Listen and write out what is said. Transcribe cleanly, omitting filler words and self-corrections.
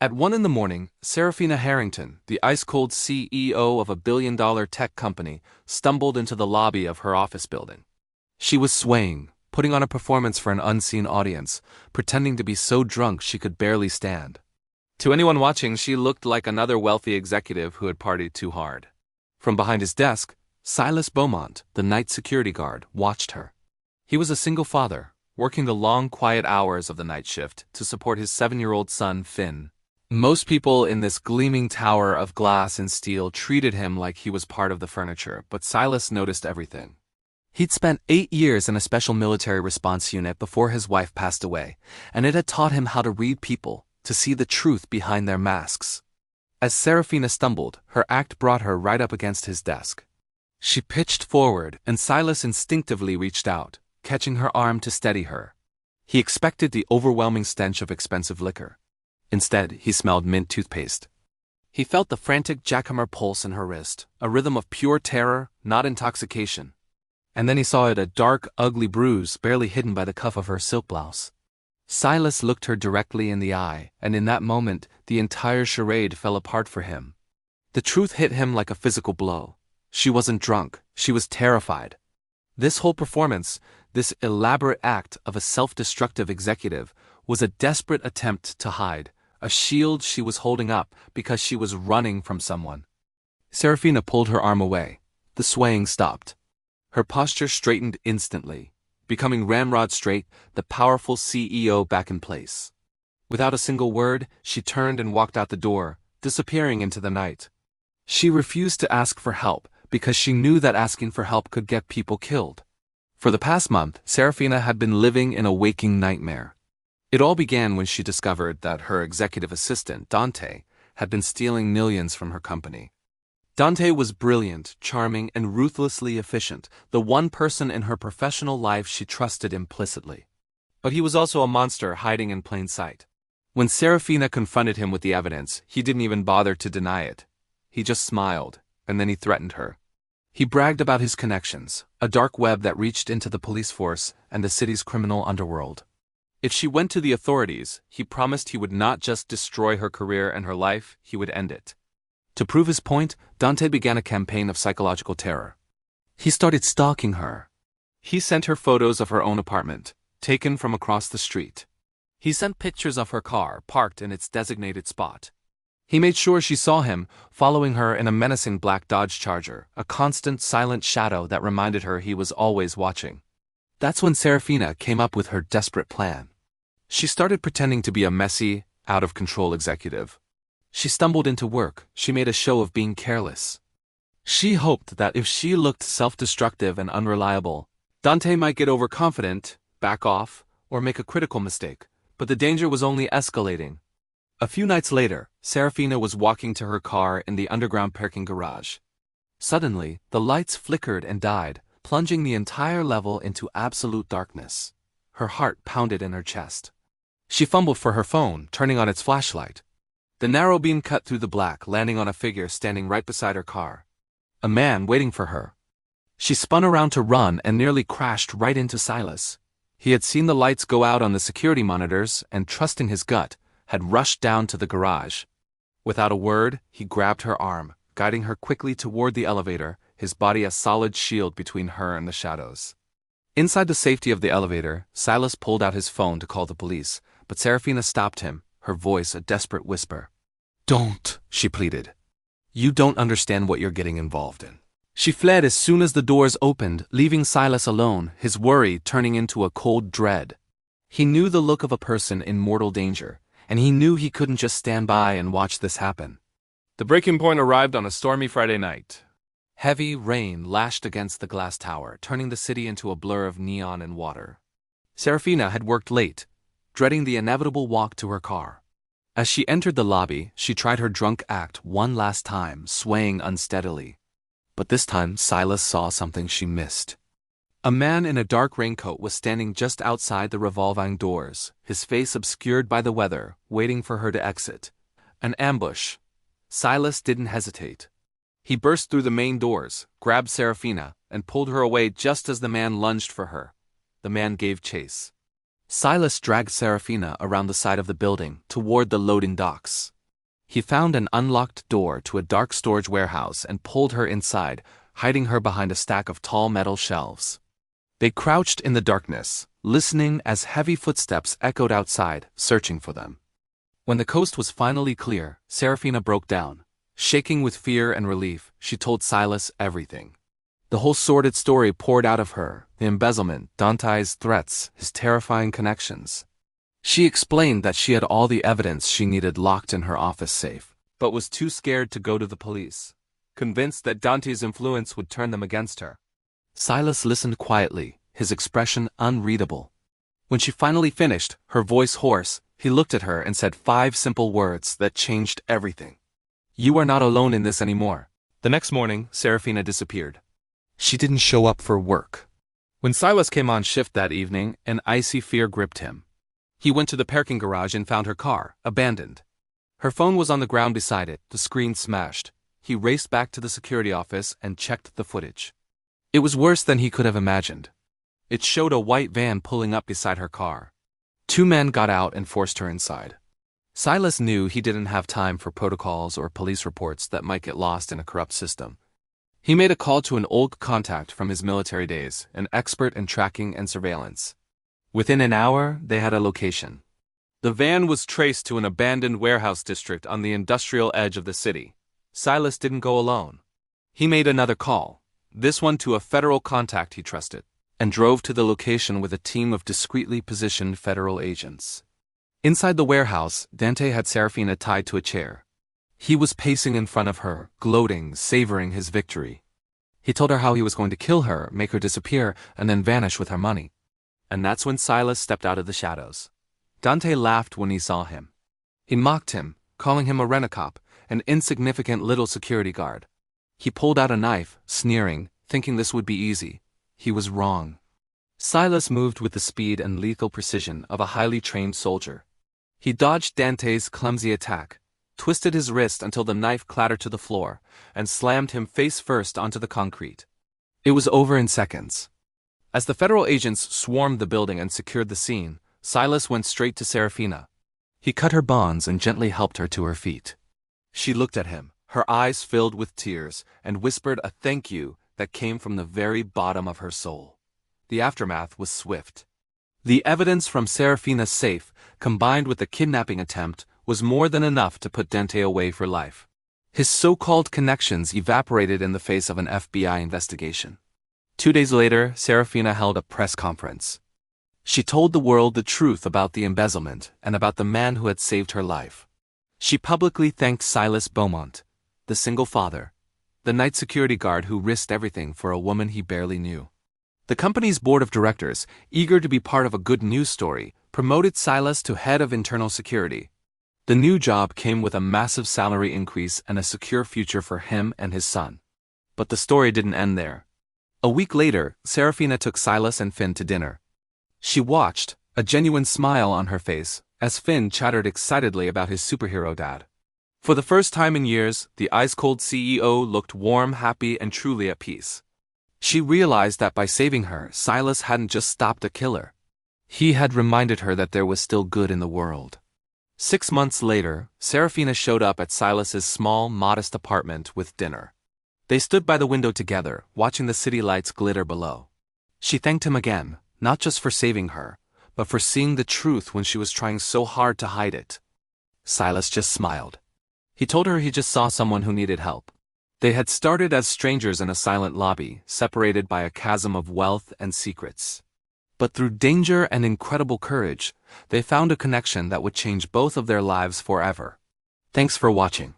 At 1 in the morning, Saraphina Harrington, the ice-cold CEO of a billion-dollar tech company, stumbled into the lobby of her office building. She was swaying, putting on a performance for an unseen audience, pretending to be so drunk she could barely stand. To anyone watching, she looked like another wealthy executive who had partied too hard. From behind his desk, Silas Beaumont, the night security guard, watched her. He was a single father, working the long, quiet hours of the night shift to support his 7-year-old son, Finn. Most people in this gleaming tower of glass and steel treated him like he was part of the furniture, but Silas noticed everything. He'd spent 8 years in a special military response unit before his wife passed away, and it had taught him how to read people, to see the truth behind their masks. As Saraphina stumbled, her act brought her right up against his desk. She pitched forward, and Silas instinctively reached out, catching her arm to steady her. He expected the overwhelming stench of expensive liquor. Instead, he smelled mint toothpaste. He felt the frantic jackhammer pulse in her wrist, a rhythm of pure terror, not intoxication. And then he saw it, a dark, ugly bruise barely hidden by the cuff of her silk blouse. Silas looked her directly in the eye, and in that moment, the entire charade fell apart for him. The truth hit him like a physical blow. She wasn't drunk, she was terrified. This whole performance, this elaborate act of a self-destructive executive, was a desperate attempt to hide, a shield she was holding up because she was running from someone. Saraphina pulled her arm away. The swaying stopped. Her posture straightened instantly, becoming ramrod straight, the powerful CEO back in place. Without a single word, she turned and walked out the door, disappearing into the night. She refused to ask for help because she knew that asking for help could get people killed. For the past month, Saraphina had been living in a waking nightmare. It all began when she discovered that her executive assistant, Dante, had been stealing millions from her company. Dante was brilliant, charming, and ruthlessly efficient, the one person in her professional life she trusted implicitly. But he was also a monster hiding in plain sight. When Saraphina confronted him with the evidence, he didn't even bother to deny it. He just smiled, and then he threatened her. He bragged about his connections, a dark web that reached into the police force and the city's criminal underworld. If she went to the authorities, he promised he would not just destroy her career and her life, he would end it. To prove his point, Dante began a campaign of psychological terror. He started stalking her. He sent her photos of her own apartment, taken from across the street. He sent pictures of her car, parked in its designated spot. He made sure she saw him, following her in a menacing black Dodge Charger, a constant, silent shadow that reminded her he was always watching. That's when Saraphina came up with her desperate plan. She started pretending to be a messy, out-of-control executive. She stumbled into work, she made a show of being careless. She hoped that if she looked self-destructive and unreliable, Dante might get overconfident, back off, or make a critical mistake, but the danger was only escalating. A few nights later, Saraphina was walking to her car in the underground parking garage. Suddenly, the lights flickered and died, plunging the entire level into absolute darkness. Her heart pounded in her chest. She fumbled for her phone, turning on its flashlight. The narrow beam cut through the black, landing on a figure standing right beside her car. A man waiting for her. She spun around to run and nearly crashed right into Silas. He had seen the lights go out on the security monitors and, trusting his gut, had rushed down to the garage. Without a word, he grabbed her arm, guiding her quickly toward the elevator, his body a solid shield between her and the shadows. Inside the safety of the elevator, Silas pulled out his phone to call the police, but Saraphina stopped him, her voice a desperate whisper. "Don't," she pleaded. "You don't understand what you're getting involved in." She fled as soon as the doors opened, leaving Silas alone, his worry turning into a cold dread. He knew the look of a person in mortal danger, and he knew he couldn't just stand by and watch this happen. The breaking point arrived on a stormy Friday night. Heavy rain lashed against the glass tower, turning the city into a blur of neon and water. Saraphina had worked late, dreading the inevitable walk to her car. As she entered the lobby, she tried her drunk act one last time, swaying unsteadily. But this time, Silas saw something she missed. A man in a dark raincoat was standing just outside the revolving doors, his face obscured by the weather, waiting for her to exit. An ambush. Silas didn't hesitate. He burst through the main doors, grabbed Saraphina, and pulled her away just as the man lunged for her. The man gave chase. Silas dragged Saraphina around the side of the building, toward the loading docks. He found an unlocked door to a dark storage warehouse and pulled her inside, hiding her behind a stack of tall metal shelves. They crouched in the darkness, listening as heavy footsteps echoed outside, searching for them. When the coast was finally clear, Saraphina broke down. Shaking with fear and relief, she told Silas everything. The whole sordid story poured out of her: the embezzlement, Dante's threats, his terrifying connections. She explained that she had all the evidence she needed locked in her office safe, but was too scared to go to the police, convinced that Dante's influence would turn them against her. Silas listened quietly, his expression unreadable. When she finally finished, her voice hoarse, he looked at her and said 5 simple words that changed everything. "You are not alone in this anymore." The next morning, Saraphina disappeared. She didn't show up for work. When Silas came on shift that evening, an icy fear gripped him. He went to the parking garage and found her car, abandoned. Her phone was on the ground beside it, the screen smashed. He raced back to the security office and checked the footage. It was worse than he could have imagined. It showed a white van pulling up beside her car. 2 men got out and forced her inside. Silas knew he didn't have time for protocols or police reports that might get lost in a corrupt system. He made a call to an old contact from his military days, an expert in tracking and surveillance. Within an hour, they had a location. The van was traced to an abandoned warehouse district on the industrial edge of the city. Silas didn't go alone. He made another call, this one to a federal contact he trusted, and drove to the location with a team of discreetly positioned federal agents. Inside the warehouse, Dante had Saraphina tied to a chair. He was pacing in front of her, gloating, savoring his victory. He told her how he was going to kill her, make her disappear, and then vanish with her money. And that's when Silas stepped out of the shadows. Dante laughed when he saw him. He mocked him, calling him a rent-a-cop, an insignificant little security guard. He pulled out a knife, sneering, thinking this would be easy. He was wrong. Silas moved with the speed and lethal precision of a highly trained soldier. He dodged Dante's clumsy attack, twisted his wrist until the knife clattered to the floor, and slammed him face first onto the concrete. It was over in seconds. As the federal agents swarmed the building and secured the scene, Silas went straight to Saraphina. He cut her bonds and gently helped her to her feet. She looked at him, her eyes filled with tears, and whispered a thank you that came from the very bottom of her soul. The aftermath was swift. The evidence from Saraphina's safe, combined with the kidnapping attempt, was more than enough to put Dante away for life. His so-called connections evaporated in the face of an FBI investigation. 2 days later, Saraphina held a press conference. She told the world the truth about the embezzlement and about the man who had saved her life. She publicly thanked Silas Beaumont, the single father, the night security guard who risked everything for a woman he barely knew. The company's board of directors, eager to be part of a good news story, promoted Silas to head of internal security. The new job came with a massive salary increase and a secure future for him and his son. But the story didn't end there. A week later, Saraphina took Silas and Finn to dinner. She watched, a genuine smile on her face, as Finn chattered excitedly about his superhero dad. For the first time in years, the ice-cold CEO looked warm, happy, and truly at peace. She realized that by saving her, Silas hadn't just stopped a killer. He had reminded her that there was still good in the world. 6 months later, Saraphina showed up at Silas's small, modest apartment with dinner. They stood by the window together, watching the city lights glitter below. She thanked him again, not just for saving her, but for seeing the truth when she was trying so hard to hide it. Silas just smiled. He told her he just saw someone who needed help. They had started as strangers in a silent lobby, separated by a chasm of wealth and secrets. But through danger and incredible courage, they found a connection that would change both of their lives forever. Thanks for watching.